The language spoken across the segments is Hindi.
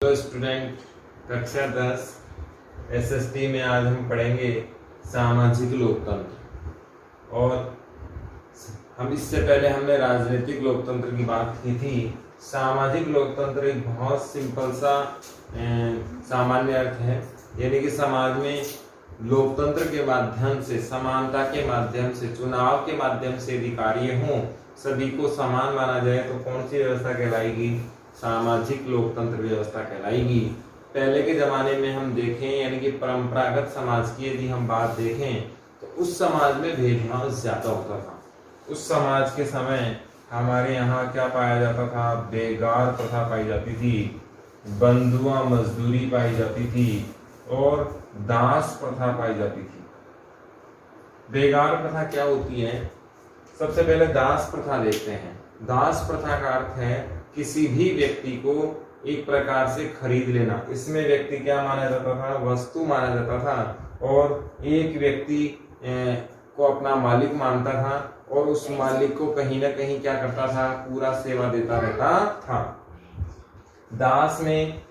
हेलो स्टूडेंट, कक्षा 10 एसएसटी में आज हम पढ़ेंगे सामाजिक लोकतंत्र। और हम इससे पहले हमने राजनीतिक लोकतंत्र की बात की थी। सामाजिक लोकतंत्र एक बहुत सिंपल सा सामान्य अर्थ है, यानी कि समाज में लोकतंत्र के माध्यम से, समानता के माध्यम से, चुनाव के माध्यम से यदि कार्य हों, सभी को समान माना जाए तो कौन सी व्यवस्था कहलाएगी? सामाजिक लोकतंत्र व्यवस्था कहलाएगी। पहले के जमाने में हम देखें, यानी कि परंपरागत समाज की यदि हम बात देखें तो उस समाज में भेदभाव ज्यादा होता था। उस समाज के समय हमारे यहाँ क्या पाया जाता था? बेगार प्रथा पाई जाती थी, बंधुआ मजदूरी पाई जाती थी और दास प्रथा पाई जाती थी। बेगार प्रथा क्या होती है? सबसे पहले दास प्रथा देखते हैं। दास प्रथा का अर्थ है किसी भी व्यक्ति को एक प्रकार से खरीद लेना। इसमें व्यक्ति क्या माना जाता था? वस्तु माना जाता था, और एक व्यक्ति को अपना मालिक मानता था और उस मालिक को कहीं ना कहीं क्या करता था? पूरा सेवा देता रहता था। दास में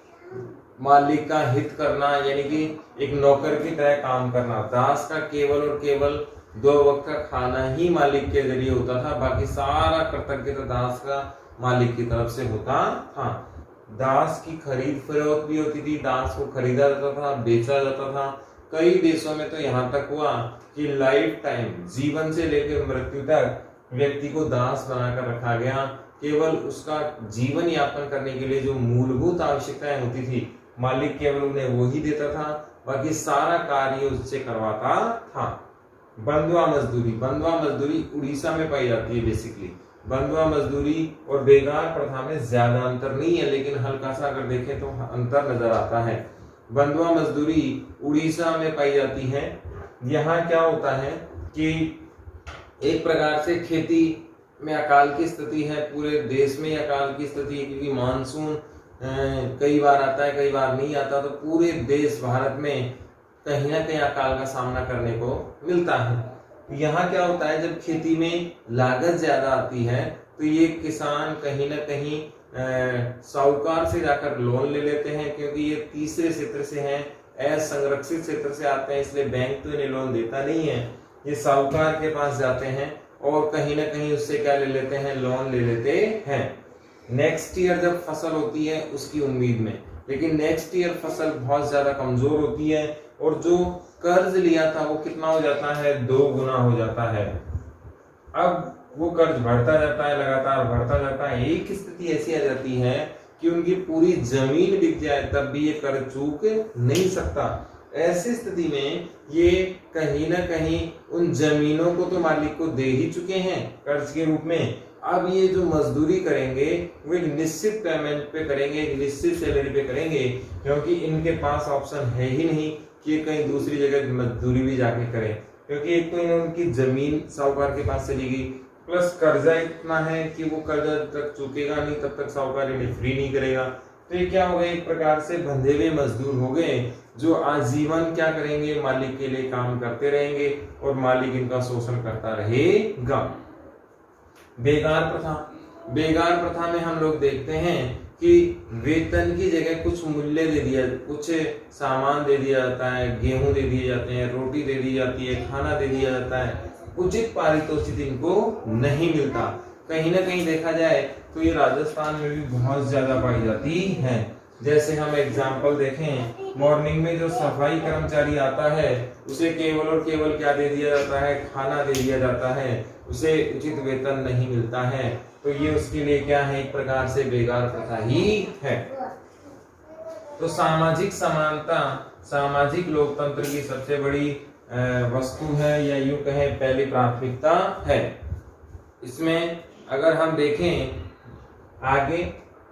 मालिक का हित करना, यानी कि एक नौकर की तरह काम करना। दास का केवल और केवल 2 वक्त का खाना ही मालिक के जरिए होता था, बाकी सारा कर्तव्य दास का मालिक की तरफ से होता था। दास की खरीद फरोख्त भी होती थी, दास को खरीदा जाता था, बेचा जाता था। कई देशों में तो यहाँ तक हुआ कि लाइफ टाइम, जीवन से लेकर मृत्यु तक व्यक्ति को दास बनाकर रखा गया। केवल उसका जीवन यापन करने के लिए जो मूलभूत आवश्यकताएं होती थी, मालिक केवल उन्हें वो ही देता था, बाकी सारा कार्य उससे करवाता था। बंधुआ मजदूरी, बंधुआ मजदूरी उड़ीसा में पाई जाती है। बेसिकली बंधुआ मजदूरी और बेगार प्रथा में ज्यादा अंतर नहीं है, लेकिन हल्का सा अगर देखें तो अंतर नजर आता है। बंधुआ मजदूरी उड़ीसा में पाई जाती है। यहाँ क्या होता है कि एक प्रकार से खेती में अकाल की स्थिति है, पूरे देश में अकाल की स्थिति है, क्योंकि मानसून कई बार आता है, कई बार नहीं आता, तो पूरे देश भारत में कहीं ना कहीं अकाल का सामना करने को मिलता है। यहाँ क्या होता है, जब खेती में लागत ज्यादा आती है तो ये किसान कहीं ना कहीं साहूकार से जाकर लोन ले लेते हैं, क्योंकि ये तीसरे क्षेत्र से हैं, असंरक्षित क्षेत्र से आते हैं, इसलिए बैंक तो इन्हें लोन देता नहीं है। ये साहूकार के पास जाते हैं और कहीं ना कहीं उससे क्या ले लेते हैं? लोन ले लेते हैं। नेक्स्ट ईयर जब फसल होती है उसकी उम्मीद में, लेकिन नेक्स्ट ईयर फसल बहुत ज्यादा कमजोर होती है और जो कर्ज लिया था वो कितना हो जाता है? 2 गुना हो जाता है। अब वो कर्ज बढ़ता जाता है, लगातार बढ़ता जाता है। एक स्थिति ऐसी आ जाती है कि उनकी पूरी जमीन बिक जाए तब भी ये कर्ज चूक नहीं सकता। ऐसी स्थिति में ये कहीं ना कहीं उन जमीनों को तो मालिक को दे ही चुके हैं कर्ज के रूप में। अब ये जो मजदूरी करेंगे वो एक निश्चित पेमेंट पे करेंगे, एक निश्चित सैलरी पे करेंगे, क्योंकि इनके पास ऑप्शन है ही नहीं कि कहीं दूसरी जगह मजदूरी भी जाके करें, क्योंकि एक तो उनकी जमीन साहूकार के पास चली गई, प्लस कर्जा इतना है कि वो कर्जा तक चुकेगा नहीं तब तक साहूकार इन्हें फ्री नहीं करेगा। तो ये क्या हो गए? एक प्रकार से बंधे हुए मजदूर हो गए, जो आजीवन क्या करेंगे? मालिक के लिए काम करते रहेंगे और मालिक इनका शोषण करता रहेगा। बेगार प्रथा, बेगार प्रथा में हम लोग देखते हैं कि वेतन की जगह कुछ मूल्य दे दिया, कुछ सामान दे दिया जाता है, गेहूं दे दिए जाते हैं, रोटी दे दी जाती है, खाना दे दिया जाता है, उचित पारितोषिक इनको नहीं मिलता। कहीं ना कहीं देखा जाए तो ये राजस्थान में भी बहुत ज्यादा पाई जाती है। जैसे हम एग्जाम्पल देखें, मॉर्निंग में जो सफाई कर्मचारी आता है उसे केवल और केवल क्या दे दिया जाता है? खाना दे दिया जाता है, उसे उचित वेतन नहीं मिलता है। तो ये उसके लिए क्या है? एक प्रकार से बेगार प्रथा ही है। तो सामाजिक समानता सामाजिक लोकतंत्र की सबसे बड़ी वस्तु है, या यूं कहें पहली प्राथमिकता है। इसमें अगर हम देखें आगे,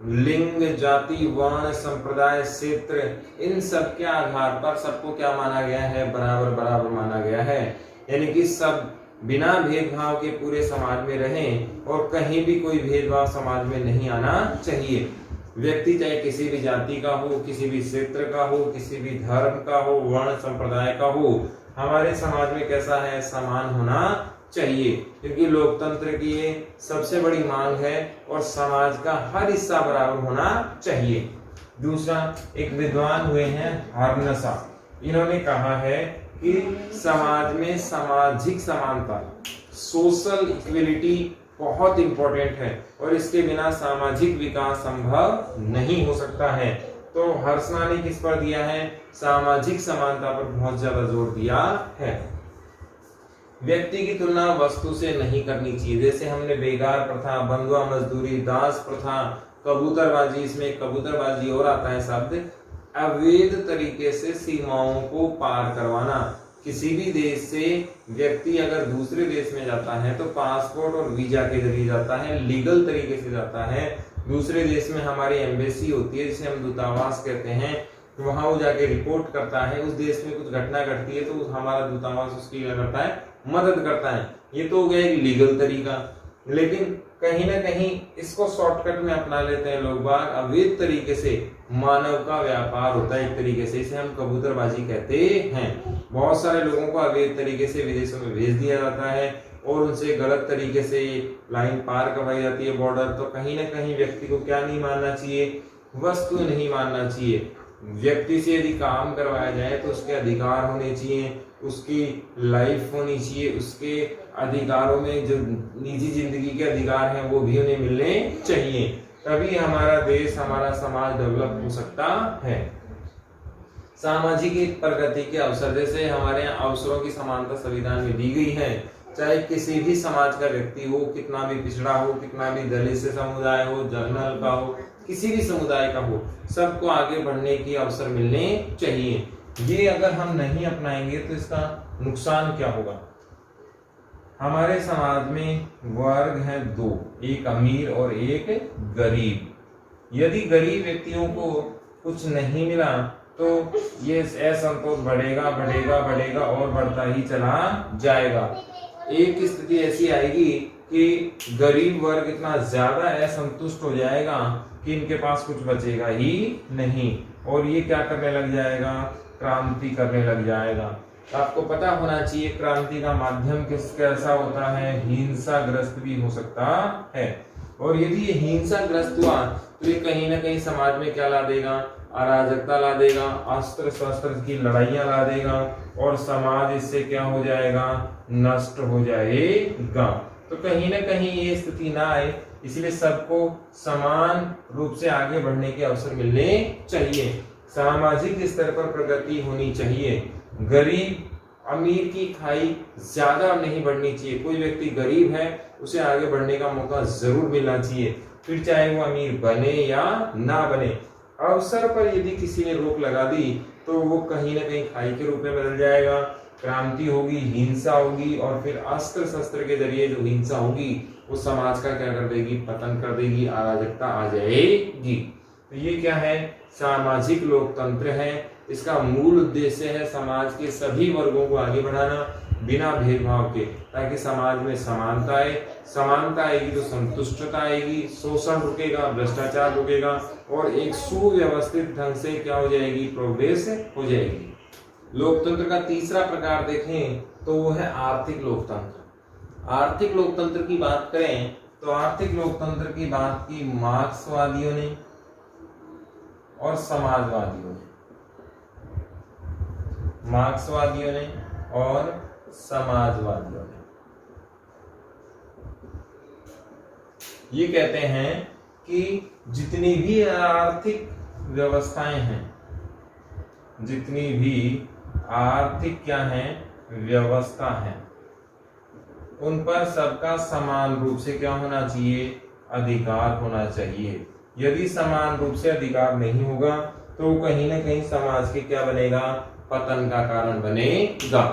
लिंग, जाति, वर्ण, संप्रदाय, क्षेत्र, इन सब के आधार पर सबको क्या माना गया है? बराबर बराबर माना गया है, यानी कि सब बिना भेदभाव के पूरे समाज में रहें और कहीं भी कोई भेदभाव समाज में नहीं आना चाहिए। व्यक्ति चाहे किसी भी जाति का हो, किसी भी क्षेत्र का हो, किसी भी धर्म का हो, वर्ण संप्रदाय का हो, हमारे समाज में कैसा है? समान होना चाहिए, क्योंकि लोकतंत्र की ये सबसे बड़ी मांग है और समाज का हर हिस्सा बराबर होना चाहिए। दूसरा, एक विद्वान हुए हैं हर्नसा, इन्होंने कहा है कि समाज में सामाजिक समानता, सोशल इक्विलिटी बहुत इंपॉर्टेंट है और इसके बिना सामाजिक विकास संभव नहीं हो सकता है। तो हर्षना ने किस पर दिया है? सामाजिक समानता पर बहुत ज्यादा जोर दिया है। व्यक्ति की तुलना वस्तु से नहीं करनी चाहिए, जैसे हमने बेगार प्रथा, बंधुआ मजदूरी, दास प्रथा, कबूतरबाजी, इसमें कबूतरबाजी और आता है शब्द, अवैध तरीके से सीमाओं को पार करवाना। किसी भी देश से व्यक्ति अगर दूसरे देश में जाता है तो पासपोर्ट और वीजा के जरिए जाता है, लीगल तरीके से जाता है। दूसरे देश में हमारी एम्बेसी होती है जिसे हम दूतावास कहते हैं, वहां वो जाके रिपोर्ट करता है। उस देश में कुछ घटना घटती है तो हमारा दूतावास उसकी क्या करता है? मदद करता है। ये तो हो गया एक लीगल तरीका, लेकिन कहीं ना कहीं इसको शॉर्टकट में अपना लेते हैं लोग बाग। अवैध तरीके से मानव का व्यापार होता है एक तरीके से, इसे हम कबूतरबाजी कहते हैं। बहुत सारे लोगों को अवैध तरीके से विदेशों में भेज दिया जाता है और उनसे गलत तरीके से लाइन पार करवाई जाती है, बॉर्डर। तो कहीं ना कहीं व्यक्ति को क्या नहीं मानना चाहिए? वस्तु नहीं मानना चाहिए। व्यक्ति से यदि काम करवाया जाए तो उसके अधिकार होने चाहिए, उसकी लाइफ होनी चाहिए, उसके अधिकारों में जो निजी जिंदगी के अधिकार हैं वो भी उन्हें मिलने चाहिए। तभी हमारा देश, हमारा समाज डेवलप हो सकता है। सामाजिक प्रगति के अवसर, जैसे हमारे यहाँ अवसरों की समानता संविधान में दी गई है। चाहे किसी भी समाज का व्यक्ति हो, कितना भी पिछड़ा हो, कितना भी दलित समुदाय हो, जनरल का हो, किसी भी समुदाय का हो, सबको आगे बढ़ने की अवसर मिलने चाहिए। ये अगर हम नहीं अपनाएंगे तो इसका नुकसान क्या होगा? हमारे समाज में वर्ग हैं दो, एक अमीर और एक गरीब। यदि गरीब व्यक्तियों को कुछ नहीं मिला तो ये असंतोष बढ़ेगा बढ़ेगा बढ़ेगा और बढ़ता ही चला जाएगा। एक स्थिति ऐसी आएगी कि गरीब वर्ग इतना ज्यादा असंतुष्ट हो जाएगा कि इनके पास कुछ बचेगा ही नहीं और ये क्या करने लग जाएगा? क्रांति करने लग जाएगा। आपको पता होना चाहिए क्रांति का माध्यम कैसा होता है? हिंसाग्रस्त भी हो सकता है। और यदि ये हिंसाग्रस्त हुआ तो ये कहीं ना कहीं समाज में क्या ला देगा? अराजकता ला देगा, अस्त्र शस्त्र की लड़ाइयां ला देगा और समाज इससे क्या हो जाएगा? नष्ट हो जाएगा। तो कहीं ना कहीं ये स्थिति ना आए, इसलिए सबको समान रूप से आगे बढ़ने के अवसर मिलने चाहिए। सामाजिक स्तर पर प्रगति होनी चाहिए। गरीब अमीर की खाई ज्यादा नहीं बढ़नी चाहिए। कोई व्यक्ति गरीब है, उसे आगे बढ़ने का मौका जरूर मिलना चाहिए, फिर चाहे वो अमीर बने या ना बने। अवसर पर यदि किसी ने रोक लगा दी तो वो कहीं ना कहीं खाई के रूप में बदल जाएगा, क्रांति होगी, हिंसा होगी और फिर अस्त्र शस्त्र के जरिए जो हिंसा होगी वो समाज का क्या कर देगी? पतन कर देगी, अराजकता आ जाएगी। तो ये क्या है? सामाजिक लोकतंत्र है। इसका मूल उद्देश्य है समाज के सभी वर्गों को आगे बढ़ाना बिना भेदभाव के, ताकि समाज में समानता आए। समानता आएगी तो संतुष्टता आएगी, शोषण रुकेगा, भ्रष्टाचार रुकेगा और एक सुव्यवस्थित ढंग से क्या हो जाएगी? प्रोग्रेस हो जाएगी। लोकतंत्र का तीसरा प्रकार देखें तो वो है आर्थिक लोकतंत्र। आर्थिक लोकतंत्र की बात करें तो आर्थिक लोकतंत्र की बात की मार्क्सवादियों ने और समाजवादियों ने, मार्क्सवादियों ने और समाजवादियों ने। ये कहते हैं कि जितनी भी आर्थिक व्यवस्थाएं हैं, जितनी भी आर्थिक क्या है? व्यवस्था है, उन पर सबका समान रूप से क्या होना चाहिए? अधिकार होना चाहिए। यदि समान रूप से अधिकार नहीं होगा तो कहीं ना कहीं समाज के क्या बनेगा? पतन का कारण बनेगा।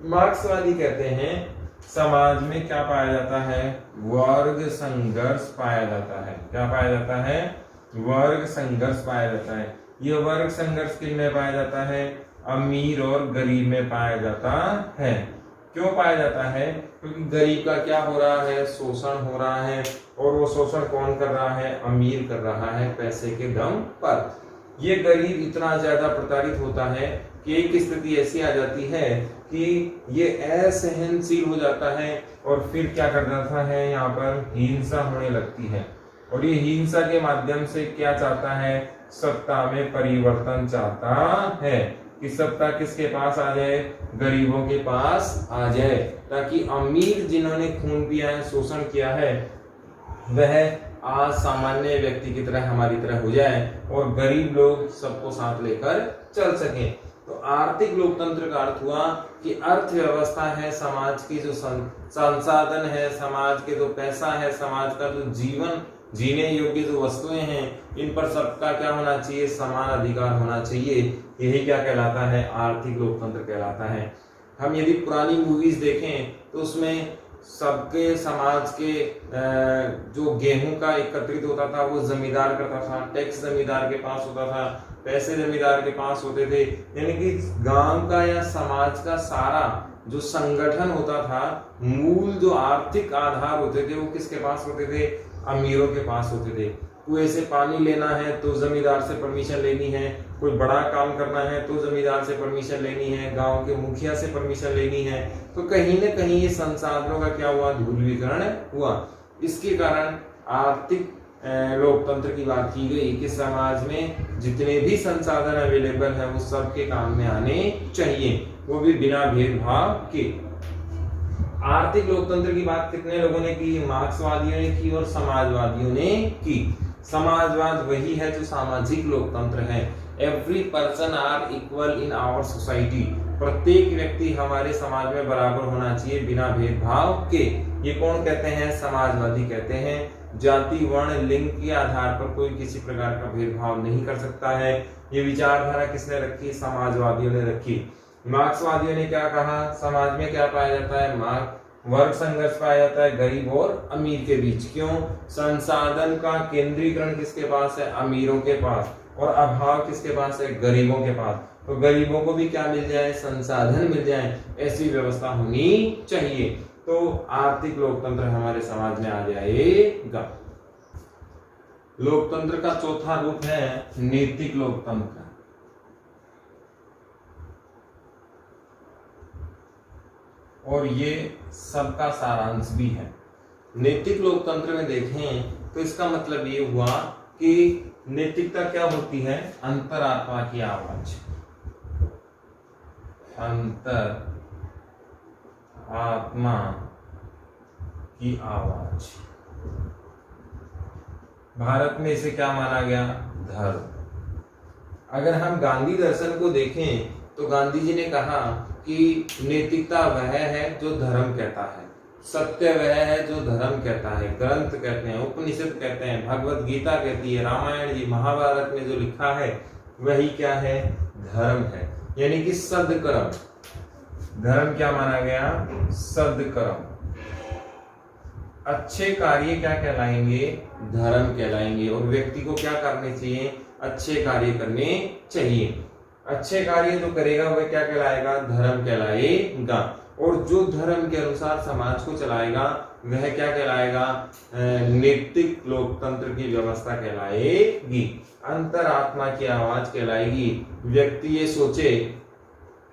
मार्क्सवादी कहते हैं समाज में क्या पाया जाता है? वर्ग संघर्ष पाया जाता है। क्या पाया जाता है? वर्ग संघर्ष पाया जाता है। यह वर्ग संघर्ष किन में पाया जाता है? अमीर और गरीब में पाया जाता है। क्यों पाया जाता है? क्योंकि गरीब का क्या हो रहा है? शोषण हो रहा है और वो शोषण कौन कर रहा है? अमीर कर रहा है पैसे के दम पर। ये गरीब इतना ज्यादा प्रताड़ित होता है कि एक स्थिति ऐसी आ जाती है कि ये असहनशील हो जाता है और फिर क्या कर जाता है? यहाँ पर हिंसा होने लगती है। और ये हिंसा के माध्यम से क्या चाहता है, सत्ता में परिवर्तन चाहता है कि सत्ता किसके पास आ जाए, गरीबों के पास आ जाए, ताकि अमीर जिन्होंने खून पिया है, शोषण किया है, वह आज सामान्य व्यक्ति की तरह हमारी तरह हो जाए और गरीब लोग सबको साथ लेकर चल सकें। तो आर्थिक लोकतंत्र का अर्थ हुआ कि अर्थव्यवस्था है, समाज के जो संसाधन है, समाज के जो पैसा है, समाज का जो जीवन जीने योग्य जो वस्तुएं हैं, इन पर सबका क्या होना चाहिए, समान अधिकार होना चाहिए। यही क्या कहलाता है, आर्थिक लोकतंत्र कहलाता है। हम यदि पुरानी मूवीज देखें तो उसमें सबके समाज के जो गेहूं का एकत्रित होता था वो जमींदार करता था, टैक्स जमींदार के पास होता था, पैसे जमींदार के पास होते थे। यानी कि गांव का या समाज का सारा जो संगठन होता था, मूल जो आर्थिक आधार होते थे वो किसके पास होते थे, अमीरों के पास होते थे। कुएं से पानी लेना है तो जमींदार से परमिशन लेनी है, कोई बड़ा काम करना है तो जमींदार से परमिशन लेनी है, गांव के मुखिया से परमिशन लेनी है। तो कहीं न कहीं ये संसाधनों का क्या हुआ, ध्रुवीकरण हुआ। इसके कारण आर्थिक लोकतंत्र की बात की गई कि समाज में जितने भी संसाधन अवेलेबल है वो सबके काम में आने चाहिए, वो भी बिना भेदभाव के। आर्थिक लोकतंत्र की बात कितने लोगों ने की, मार्क्सवादियों ने की और समाजवादियों ने की। समाजवाद वही है जो सामाजिक लोकतंत्र है। Every person are equal in our society, प्रत्येक व्यक्ति हमारे समाज में बराबर होना चाहिए बिना भेदभाव के। ये कौन कहते हैं, समाजवादी कहते हैं। जाति, वर्ण, लिंग के आधार पर कोई किसी प्रकार का भेदभाव नहीं कर सकता है। ये विचारधारा किसने रखी, समाजवादियों ने रखी। मार्क्सवादियों ने क्या कहा, समाज में क्या पाया जाता है, वर्ग संघर्ष पाया जाता है गरीब और अमीर के बीच। क्यों, संसाधन का केंद्रीकरण किसके पास है, अमीरों के पास, और अभाव किसके पास है, गरीबों के पास। तो गरीबों को भी क्या मिल जाए, संसाधन मिल जाए, ऐसी व्यवस्था होनी चाहिए। तो आर्थिक लोकतंत्र हमारे समाज में आ जाएगा। लोकतंत्र का चौथा रूप है नैतिक लोकतंत्र। और ये सबका सारांश भी है। नैतिक लोकतंत्र में देखें तो इसका मतलब ये हुआ कि नैतिकता क्या होती है, अंतरात्मा की आवाज, अंतर आत्मा की आवाज। भारत में इसे क्या माना गया, धर्म। अगर हम गांधी दर्शन को देखें तो गांधी जी ने कहा कि नैतिकता वह है जो धर्म कहता है, सत्य वह है जो धर्म कहता है। ग्रंथ कहते हैं, उपनिषद कहते हैं, भगवत गीता कहती है, रामायण जी, महाभारत में जो लिखा है वही क्या है, धर्म है। यानी कि सद्कर्म, धर्म क्या माना गया, सद्कर्म। अच्छे कार्य क्या कहलाएंगे, धर्म कहलाएंगे। और व्यक्ति को क्या करने चाहिए, अच्छे कार्य करने चाहिए। अच्छे कार्य जो करेगा वह क्या कहलाएगा, धर्म कहलाएगा। और जो धर्म के अनुसार समाज को चलाएगा वह क्या कहलाएगा, नैतिक लोकतंत्र की व्यवस्था कहलाएगी, अंतरात्मा की आवाज कहलाएगी। व्यक्ति ये सोचे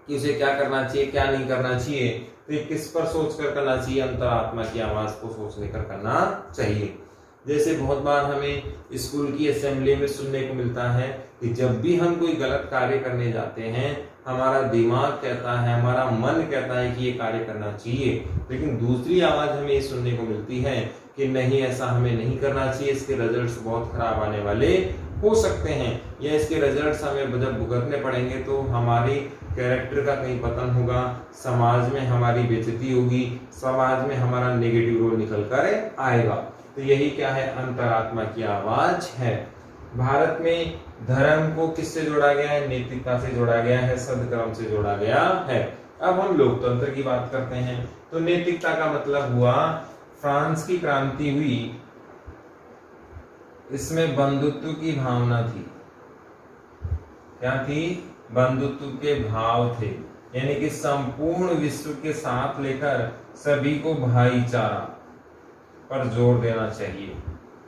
कि उसे क्या करना चाहिए, क्या नहीं करना चाहिए, तो ये किस पर सोच कर करना चाहिए, अंतरात्मा की आवाज को सोच लेकर करना चाहिए। जैसे बहुत बार हमें स्कूल की असेंबली में सुनने को मिलता है कि जब भी हम कोई गलत कार्य करने जाते हैं, हमारा दिमाग कहता है, हमारा मन कहता है कि ये कार्य करना चाहिए, लेकिन दूसरी आवाज हमें ये सुनने को मिलती है कि नहीं, ऐसा हमें नहीं करना चाहिए, इसके रिजल्ट्स बहुत खराब आने वाले हो सकते हैं, या इसके रिजल्ट्स हमें जब भुगतने पड़ेंगे तो हमारी कैरेक्टर का कहीं पतन होगा, समाज में हमारी बेइज्जती होगी, समाज में हमारा नेगेटिव रोल निकल कर आएगा। तो यही क्या है, अंतरात्मा की आवाज है। भारत में धर्म को किससे जोड़ा गया है, नैतिकता से जोड़ा गया है, सद्कर्म से जोड़ा गया है। अब हम लोकतंत्र की बात करते हैं। तो नैतिकता का मतलब हुआ, फ्रांस की क्रांति हुई, इसमें बंधुत्व की भावना थी। क्या थी, बंधुत्व के भाव थे, यानी कि संपूर्ण विश्व के साथ लेकर सभी को भाईचारा पर जोर देना चाहिए।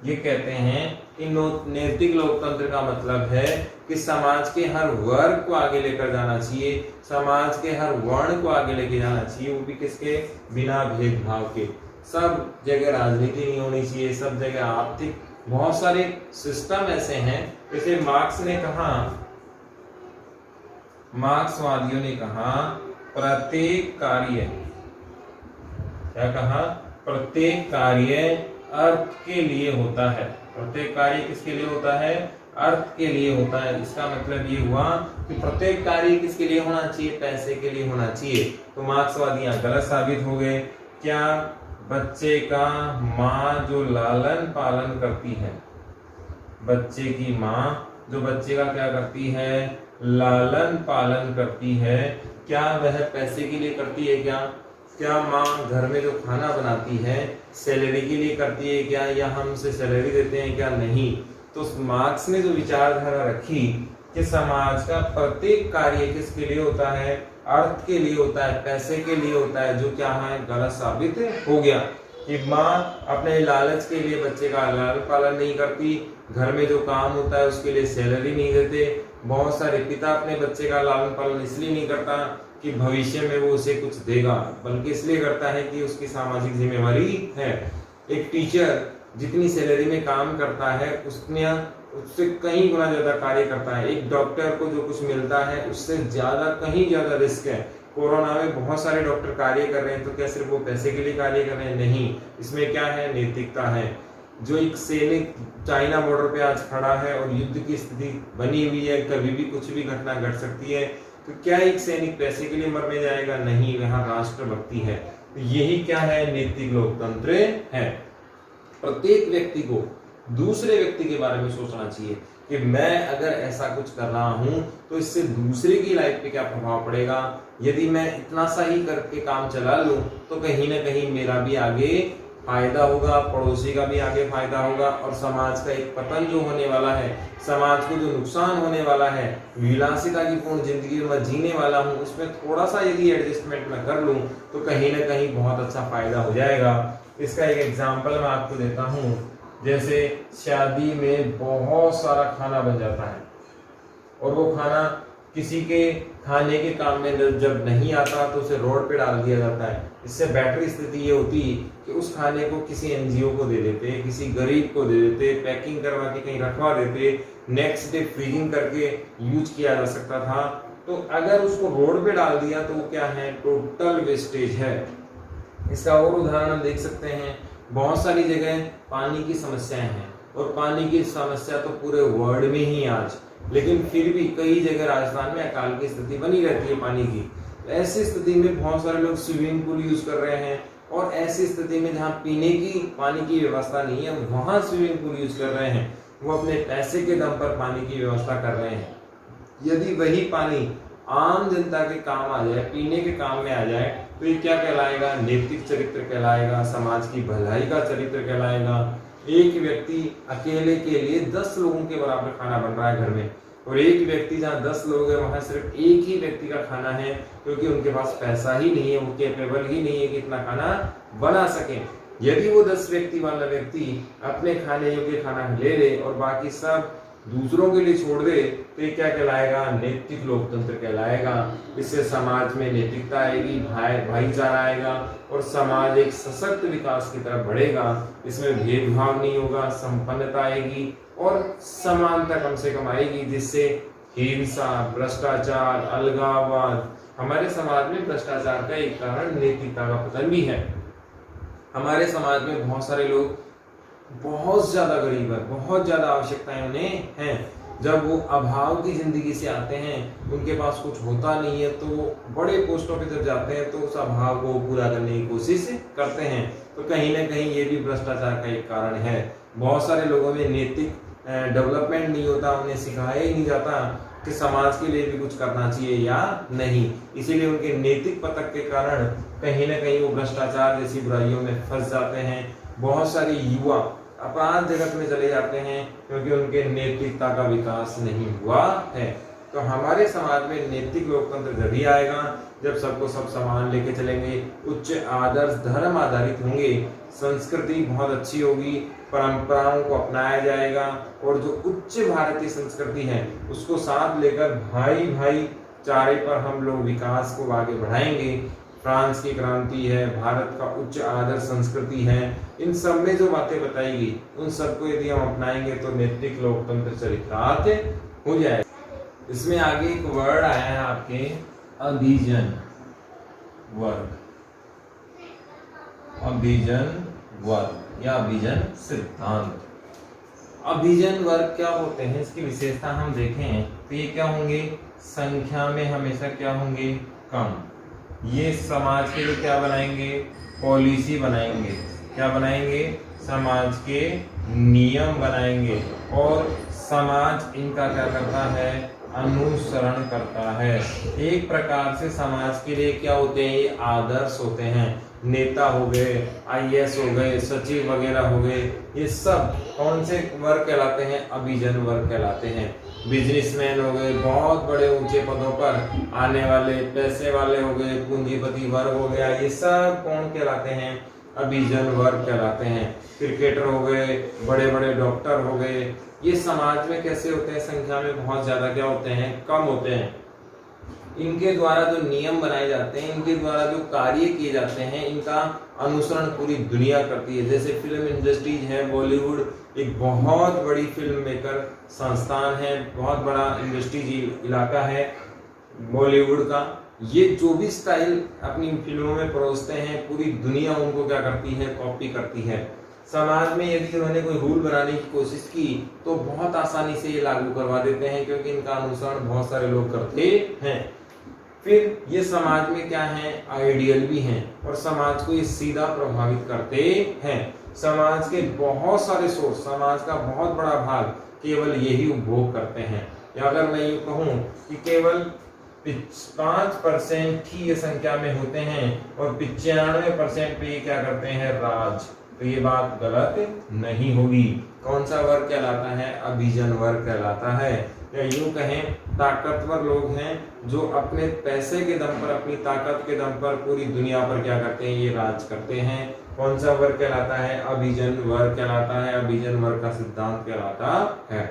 ये कहते हैं कि नैतिक लोकतंत्र का मतलब है कि समाज के हर वर्ग को आगे लेकर जाना चाहिए, समाज के हर वर्ण को आगे लेके जाना चाहिए, वो भी किसके, बिना भेदभाव के। सब जगह राजनीति नहीं होनी चाहिए, सब जगह आर्थिक बहुत सारे सिस्टम ऐसे हैं, जैसे मार्क्सवादियों ने कहा प्रत्येक कार्य, क्या कहा, प्रत्येक कार्य अर्थ के लिए होता है। प्रत्येक कार्य किसके लिए होता है? अर्थ के लिए होता है। इसका मतलब ये हुआ कि प्रत्येक कार्य किसके लिए होना चाहिए? पैसे के लिए होना चाहिए। तो मार्क्सवादी यहाँ गलत साबित हो गए। क्या बच्चे का माँ जो लालन पालन करती है, बच्चे की माँ जो बच्चे का क्या करती है? लालन पालन करती है, क्या वह पैसे के लिए करती है? क्या माँ घर में जो खाना बनाती है सैलरी के लिए करती है क्या, या हम उसे सैलरी देते हैं क्या? नहीं। तो मार्क्स ने जो विचारधारा रखी कि समाज का प्रत्येक कार्य किसके लिए होता है? अर्थ के लिए होता है, पैसे के लिए होता है, जो क्या है? गलत साबित हो गया कि माँ अपने लालच के लिए बच्चे का लालन पालन नहीं करती, घर में जो काम होता है उसके लिए सैलरी नहीं देते। बहुत सारे पिता अपने बच्चे का लालन पालन इसलिए नहीं करता कि भविष्य में वो उसे कुछ देगा, बल्कि इसलिए करता है कि उसकी सामाजिक जिम्मेवारी है। एक टीचर जितनी सैलरी में काम करता है उससे कहीं गुना ज्यादा कार्य करता है। एक डॉक्टर को जो कुछ मिलता है उससे कहीं ज्यादा रिस्क है। कोरोना में बहुत सारे डॉक्टर कार्य कर रहे हैं, तो क्या सिर्फ वो पैसे के लिए कार्य कर रहे हैं? नहीं, इसमें क्या है? नैतिकता है। जो एक सैनिक चाइना बॉर्डर पे आज खड़ा है और युद्ध की स्थिति बनी हुई है, कभी भी कुछ भी घटना घट सकती है, तो क्या एक सैनिक पैसे के लिए मरने जाएगा? नहीं, वहाँ राष्ट्रभक्ति है। तो यही क्या है? नैतिक लोकतंत्र है। प्रत्येक व्यक्ति को दूसरे व्यक्ति के बारे में सोचना चाहिए कि मैं अगर ऐसा कुछ कर रहा हूं तो इससे दूसरे की लाइफ पे क्या प्रभाव पड़ेगा। यदि मैं इतना सा ही करके काम चला लूं तो कहीं ना कहीं मेरा भी आगे फायदा होगा, पड़ोसी का भी आगे फायदा होगा, और समाज का एक पतन जो होने वाला है, समाज को जो नुकसान होने वाला है, विलासिता की पूर्ण जिंदगी मैं जीने वाला हूँ, उसमें थोड़ा सा यदि एडजस्टमेंट मैं कर लूं तो कहीं ना कहीं बहुत अच्छा फायदा हो जाएगा। इसका एक एग्जाम्पल मैं आपको देता हूँ। जैसे शादी में बहुत सारा खाना बन जाता है और वो खाना किसी के खाने के काम में जब नहीं आता तो उसे रोड पे डाल दिया जाता है। इससे बेटर स्थिति ये होती कि उस खाने को किसी एनजीओ को दे देते, किसी गरीब को दे देते, पैकिंग करवा के कहीं रखवा देते, नेक्स्ट डे फ्रीजिंग करके यूज किया जा सकता था। तो अगर उसको रोड पे डाल दिया तो वो क्या है? टोटल वेस्टेज है। इसका और उदाहरण हम देख सकते हैं, बहुत सारी जगह पानी की समस्याएं हैं और पानी की समस्या तो पूरे वर्ल्ड में ही आज, लेकिन फिर भी कई जगह राजस्थान में अकाल की स्थिति बनी रहती है पानी की। ऐसी स्थिति में बहुत सारे लोग स्विमिंग पूल यूज कर रहे हैं, और ऐसी स्थिति में जहाँ पीने की पानी की व्यवस्था नहीं है वहां स्विमिंग पूल यूज कर रहे हैं। वो अपने पैसे के दम पर पानी की व्यवस्था कर रहे हैं। यदि वही पानी आम जनता के काम आ जाए, पीने के काम में आ जाए, तो ये क्या कहलाएगा? नैतिक चरित्र कहलाएगा, समाज की भलाई का चरित्र कहलाएगा। एक व्यक्ति अकेले के लिए 10 लोगों के बराबर खाना बन रहा है घर में, और एक व्यक्ति जहाँ 10 लोग हैं वहां सिर्फ एक ही व्यक्ति का खाना है, क्योंकि उनके पास पैसा ही नहीं है, वो कैपेबल ही नहीं है कि इतना खाना बना सके। यदि वो 10 व्यक्ति वाला व्यक्ति अपने खाने योग्य खाना ले ले और बाकी सब दूसरों के लिए छोड़ दे, तो ये क्या कहलाएगा? नैतिक लोकतंत्र कहलाएगा। इससे समाज में नैतिकता आएगी, भाईचारा आएगा, और समाज एक सशक्त विकास की तरफ बढ़ेगा। इसमें भेदभाव नहीं होगा, संपन्नता आएगी और समानता कम से कम आएगी, जिससे हिंसा, भ्रष्टाचार, अलगाववाद, हमारे समाज में भ्रष्टाचार का एक कारण नैतिकता का पतन भी है। हमारे समाज में बहुत सारे लोग बहुत ज्यादा गरीब है, बहुत ज्यादा आवश्यकताएं उन्हें हैं। जब वो अभाव की जिंदगी से आते हैं, उनके पास कुछ होता नहीं है, तो वो बड़े पोस्टों पे जब जाते हैं तो उस अभाव को पूरा करने की कोशिश करते हैं। तो कहीं ना कहीं ये भी भ्रष्टाचार का एक कारण है। बहुत सारे लोगों में नैतिक डेवलपमेंट नहीं होता, उन्हें सिखाया ही नहीं जाता कि समाज के लिए भी कुछ करना चाहिए या नहीं। इसीलिए उनके नैतिक पतन के कारण कहीं ना कहीं वो भ्रष्टाचार जैसी बुराइयों में फंस जाते हैं। बहुत सारे युवा अपराध जगत में चले जाते हैं क्योंकि उनके नैतिकता का विकास नहीं हुआ है। तो हमारे समाज में नैतिक लोकतंत्र जभी आएगा जब सबको सब समान लेके चलेंगे, उच्च आदर्श धर्म आधारित होंगे, संस्कृति बहुत अच्छी होगी, परंपराओं को अपनाया जाएगा, और जो उच्च भारतीय संस्कृति है उसको साथ लेकर भाई भाई चारे पर हम लोग विकास को आगे बढ़ाएंगे। फ्रांस की क्रांति है, भारत का उच्च आदर संस्कृति है, इन सब में जो बातें बताई गई उन सबको यदि हम अपनाएंगे तो नैतिक लोकतंत्र चरितार्थ हो जाए। इसमें आगे एक वर्ड आया है आपके अभिजन वर्ग, अभिजन वर्ग या अभिजन सिद्धांत। अभिजन वर्ग क्या होते हैं, इसकी विशेषता हम देखें तो ये क्या होंगे, संख्या में हमेशा क्या होंगे, कम। ये समाज के लिए क्या बनाएंगे, पॉलिसी बनाएंगे, क्या बनाएंगे, समाज के नियम बनाएंगे और समाज इनका क्या करता है, अनुसरण करता है। एक प्रकार से समाज के लिए क्या होते हैं, ये आदर्श होते हैं। नेता हो गए, आईएएस हो गए, सचिव वगैरह हो गए, ये सब कौन से वर्ग कहलाते हैं, अभिजन वर्ग कहलाते हैं। बिजनेसमैन हो गए, बहुत बड़े ऊंचे पदों पर आने वाले, पैसे वाले हो गए, पूंजीपति वर्ग हो गया, ये सब कौन कहलाते हैं, अभिजन वर्ग कहलाते हैं। क्रिकेटर हो गए, बड़े बड़े डॉक्टर हो गए, ये समाज में कैसे होते हैं, संख्या में बहुत ज्यादा क्या होते हैं, कम होते हैं। इनके द्वारा जो नियम बनाए जाते हैं, इनके द्वारा जो कार्य किए जाते हैं, इनका अनुसरण पूरी दुनिया करती है। जैसे फिल्म इंडस्ट्रीज है, बॉलीवुड एक बहुत बड़ी फिल्म मेकर संस्थान है, बहुत बड़ा इंडस्ट्रीज इलाका है बॉलीवुड का। ये जो भी स्टाइल अपनी फिल्मों में परोसते हैं, पूरी दुनिया उनको क्या करती है, कॉपी करती है। समाज में यदि उन्होंने कोई रूल बनाने की कोशिश की तो बहुत आसानी से ये लागू करवा देते हैं, क्योंकि इनका अनुसरण बहुत सारे लोग करते हैं। फिर ये समाज में क्या है, आइडियल भी हैं और समाज को ये सीधा प्रभावित करते हैं। समाज के बहुत सारे सोर्स, समाज का बहुत बड़ा भाग केवल यही उपभोग करते हैं। या अगर मैं ये कहूँ कि केवल 5% ही ये संख्या में होते हैं और 95% पे ये क्या करते हैं, राज, तो ये बात गलत नहीं होगी। कौन सा वर्ग कहलाता है, अभिजन वर्ग कहलाता है। या यूं कहें, ताकतवर लोग हैं जो अपने पैसे के दम पर, अपनी ताकत के दम पर पूरी दुनिया पर क्या करते हैं, ये राज करते हैं। कौन सा वर्ग कहलाता है, अभिजन वर्ग कहलाता है। अभिजन वर्ग का सिद्धांत कहलाता है।